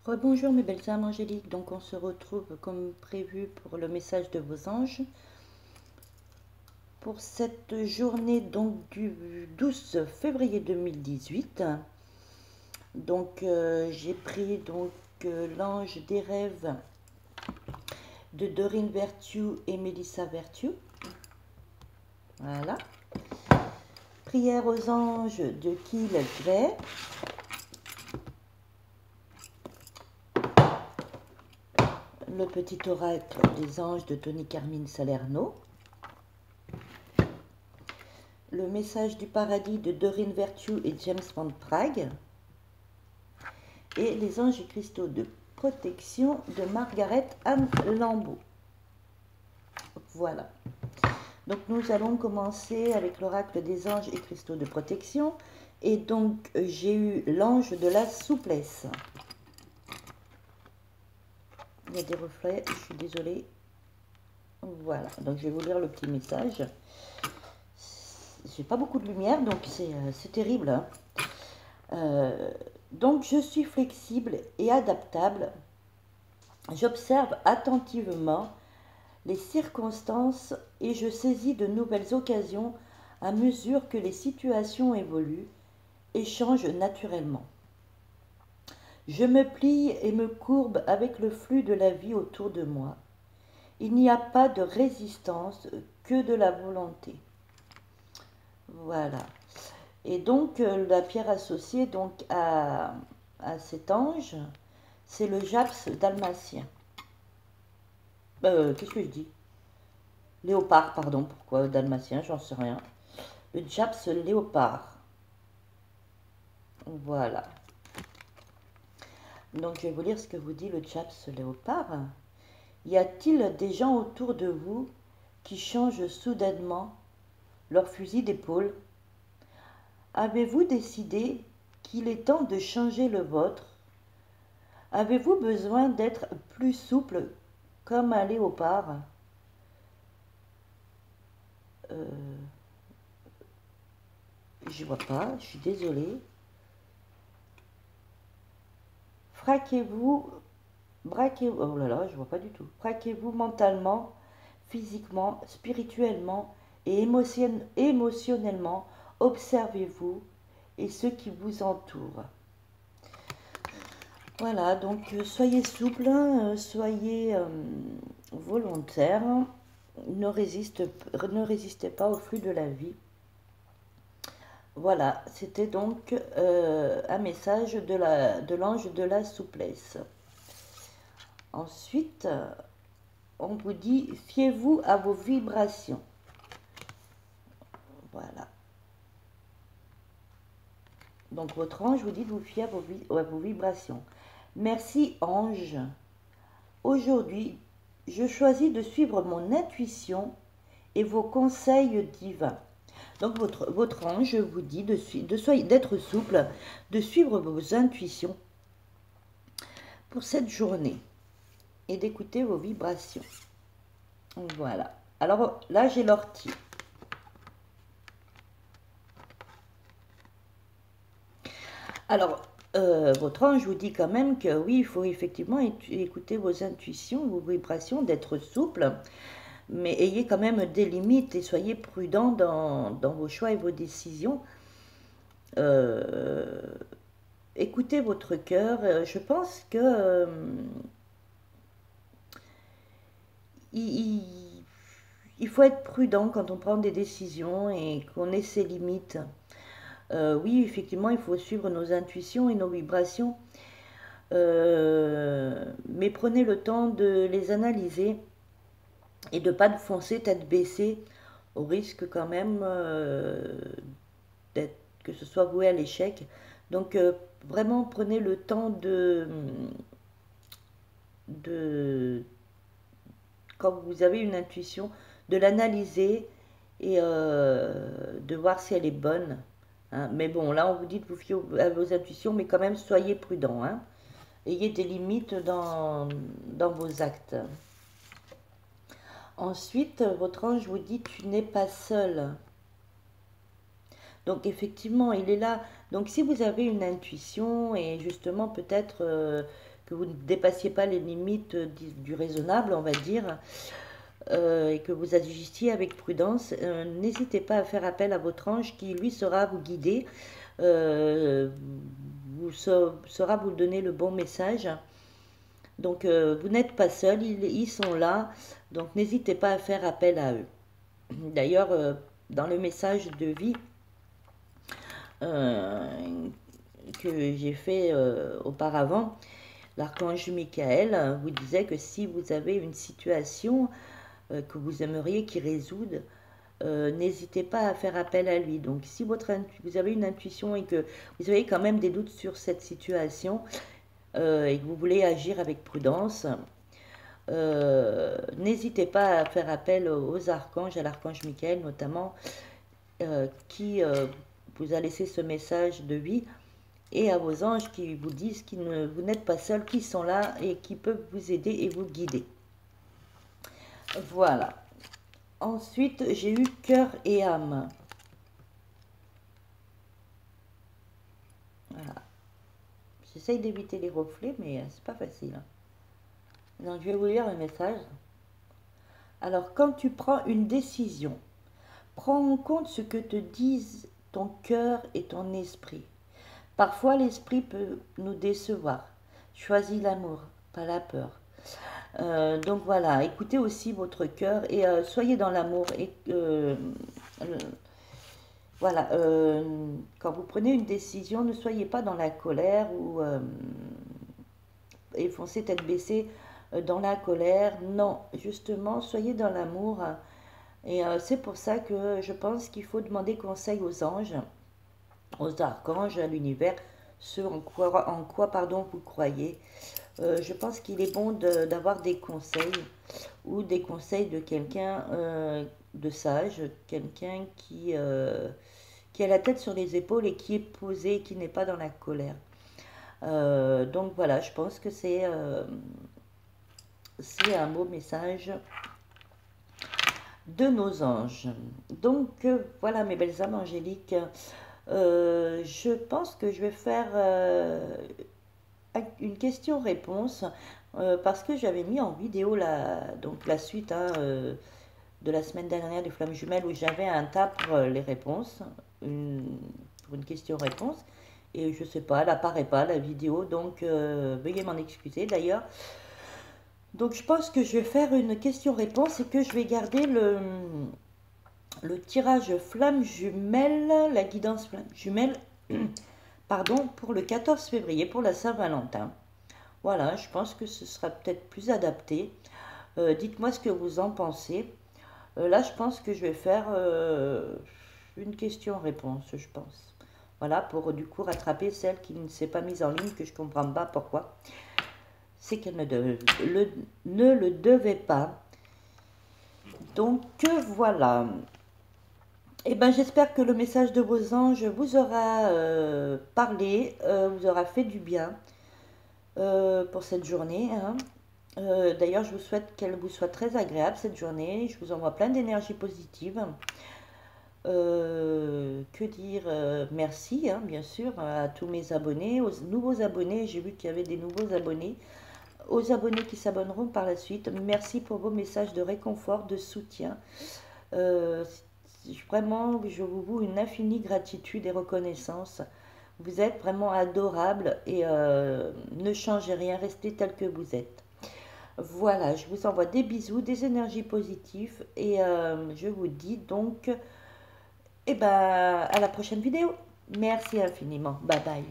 Rebonjour mes belles âmes angéliques, donc on se retrouve comme prévu pour le message de vos anges. Pour cette journée donc du 12 février 2018, j'ai pris l'ange des rêves de Dorine Vertue et Mélissa Vertue. Voilà. Prière aux anges de Kiel Gray. Le petit oracle des anges de Tony Carmine Salerno. Le message du paradis de Dorine Vertue et James Van Prague. Et les anges et cristaux de protection de Margaret Anne Lambeau. Voilà. Donc nous allons commencer avec l'oracle des anges et cristaux de protection. Et donc j'ai eu l'ange de la souplesse. Il y a des reflets, je suis désolée. Voilà, donc je vais vous lire le petit message. J'ai pas beaucoup de lumière, donc c'est terrible. Hein. Donc je suis flexible et adaptable. J'observe attentivement les circonstances et je saisis de nouvelles occasions à mesure que les situations évoluent et changent naturellement. Je me plie et me courbe avec le flux de la vie autour de moi. Il n'y a pas de résistance que de la volonté. Voilà. Et donc la pierre associée à cet ange, c'est le japs dalmatien. Qu'est-ce que je dis? Léopard, pardon. Pourquoi dalmatien? J'en sais rien. Le japs léopard. Voilà. Donc je vais vous lire ce que vous dit le japs léopard. Y a-t-il des gens autour de vous qui changent soudainement leur fusil d'épaule? Avez-vous décidé qu'il est temps de changer le vôtre? Avez-vous besoin d'être plus souple comme un léopard? Je vois pas, je suis désolée. Braquez-vous, oh là là, je vois pas du tout. Braquez-vous mentalement, physiquement, spirituellement et émotionnellement. Observez-vous et ceux qui vous entourent. Voilà, donc soyez souple, soyez volontaire, ne résistez pas au flux de la vie. Voilà, c'était donc un message de l'ange de la souplesse. Ensuite, on vous dit, fiez-vous à vos vibrations. Voilà. Donc votre ange vous dit de vous fier à vos vibrations. Merci ange. Aujourd'hui, je choisis de suivre mon intuition et vos conseils divins. Donc votre ange vous dit d'être souple, de suivre vos intuitions pour cette journée et d'écouter vos vibrations. Voilà. Alors là, j'ai l'ortie. Alors, votre ange vous dit quand même que oui, il faut effectivement écouter vos intuitions, vos vibrations, d'être souple, mais ayez quand même des limites et soyez prudent dans vos choix et vos décisions. Écoutez votre cœur. Je pense que il faut être prudent quand on prend des décisions et qu'on ait ses limites. Oui, effectivement, il faut suivre nos intuitions et nos vibrations, mais prenez le temps de les analyser et de ne pas foncer tête baissée, au risque quand même que ce soit voué à l'échec. Donc vraiment prenez le temps quand vous avez une intuition, de l'analyser et de voir si elle est bonne. Hein. Mais bon, là on vous dit de vous fier à vos intuitions, mais quand même soyez prudent. Hein. Ayez des limites dans vos actes. Ensuite, votre ange vous dit, tu n'es pas seul. Donc effectivement, il est là. Donc si vous avez une intuition et justement peut-être que que vous ne dépassiez pas les limites du raisonnable, on va dire, et que vous agissiez avec prudence. N'hésitez pas à faire appel à votre ange qui, lui, saura vous guider, saura vous donner le bon message. Donc, vous n'êtes pas seul, ils sont là, donc n'hésitez pas à faire appel à eux. D'ailleurs, dans le message de vie que j'ai fait auparavant, l'archange Michael vous disait que si vous avez une situation que vous aimeriez qu'il résoudre, n'hésitez pas à faire appel à lui. Donc si vous avez une intuition et que vous avez quand même des doutes sur cette situation et que vous voulez agir avec prudence, n'hésitez pas à faire appel aux archanges, à l'archange Michael notamment, qui vous a laissé ce message de vie, et à vos anges qui vous disent que vous n'êtes pas seuls, qui sont là et qui peuvent vous aider et vous guider. Voilà. Ensuite, j'ai eu cœur et âme. Voilà. J'essaye d'éviter les reflets, mais c'est pas facile. Donc, je vais vous lire le message. Alors, quand tu prends une décision, prends en compte ce que te disent ton cœur et ton esprit. Parfois, l'esprit peut nous décevoir. Choisis l'amour, pas la peur. Donc voilà, écoutez aussi votre cœur et soyez dans l'amour. Et voilà, quand vous prenez une décision, ne soyez pas dans la colère ou et foncez tête baissée dans la colère. Non, justement, soyez dans l'amour. Et c'est pour ça que je pense qu'il faut demander conseil aux anges, aux archanges, à l'univers, ce en quoi pardon, vous croyez. Je pense qu'il est bon d'avoir des conseils ou des conseils de quelqu'un de sage, quelqu'un qui a la tête sur les épaules et qui est posé, qui n'est pas dans la colère. Donc voilà, je pense que c'est un beau message de nos anges. Donc voilà mes belles âmes angéliques. Je pense que je vais faire une question-réponse parce que j'avais mis en vidéo donc la suite de la semaine dernière des flammes jumelles où j'avais un tas pour les réponses, pour une question-réponse, et je sais pas, elle apparaît pas la vidéo, donc veuillez m'en excuser d'ailleurs. Donc je pense que je vais faire une question-réponse et que je vais garder le tirage flamme jumelle, la guidance flamme jumelle, pardon, pour le 14 février, pour la Saint-Valentin. Voilà, je pense que ce sera peut-être plus adapté. Dites-moi ce que vous en pensez. Là, je pense que je vais faire une question-réponse, je pense. Voilà, pour du coup rattraper celle qui ne s'est pas mise en ligne, que je ne comprends pas pourquoi. C'est qu'elle ne le devait pas. Donc, voilà. Eh ben, j'espère que le message de vos anges vous aura parlé, vous aura fait du bien pour cette journée. Hein. D'ailleurs, je vous souhaite qu'elle vous soit très agréable cette journée. Je vous envoie plein d'énergie positive. Que dire merci, hein, bien sûr, à tous mes abonnés, aux nouveaux abonnés. J'ai vu qu'il y avait des nouveaux abonnés. Aux abonnés qui s'abonneront par la suite, merci pour vos messages de réconfort, de soutien. Vraiment, je vous voue une infinie gratitude et reconnaissance. Vous êtes vraiment adorables et ne changez rien, restez tel que vous êtes. Voilà, je vous envoie des bisous, des énergies positives et je vous dis donc à la prochaine vidéo. Merci infiniment. Bye bye.